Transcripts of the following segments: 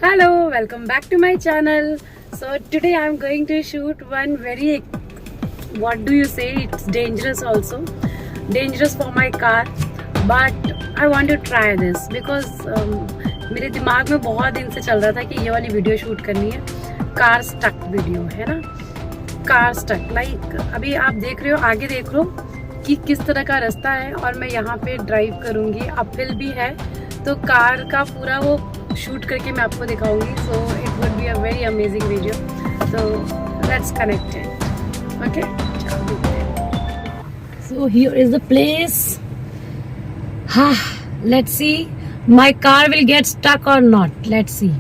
Hello, welcome back to my channel. So today I am going to shoot one very, what do you say, it's dangerous also, dangerous for my car, but I want to try this because मेरे दिमाग में बहुत दिन से चल रहा था कि ये वाली वीडियो शूट करनी है. कार स्टक वीडियो है ना, कार स्टक लाइक अभी आप देख रहे हो, आगे देख लो कि किस तरह का रास्ता है और मैं यहाँ पे ड्राइव करूँगी. अपहिल भी है तो कार का पूरा वो शूट करके मैं आपको दिखाऊंगी. So it would be a very amazing video. So let's connect it. Okay, so here is the place. हाँ, let's see my car will get stuck or not. Let's see.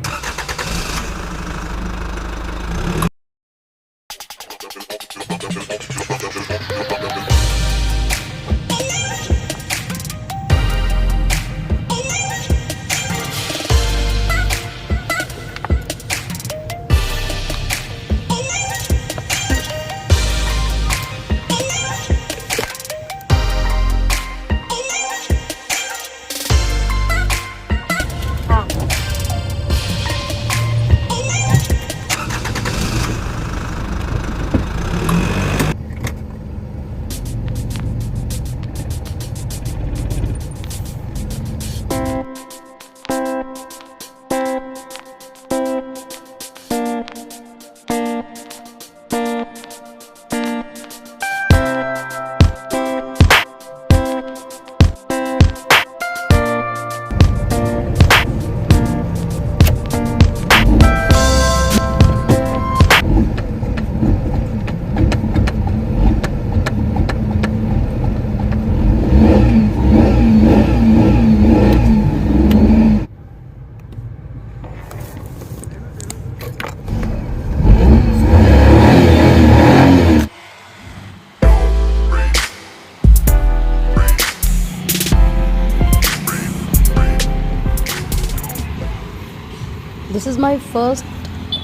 This is my first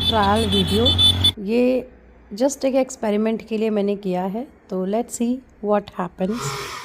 trial video. ये just एक experiment के लिए मैंने किया है. तो let's see what happens.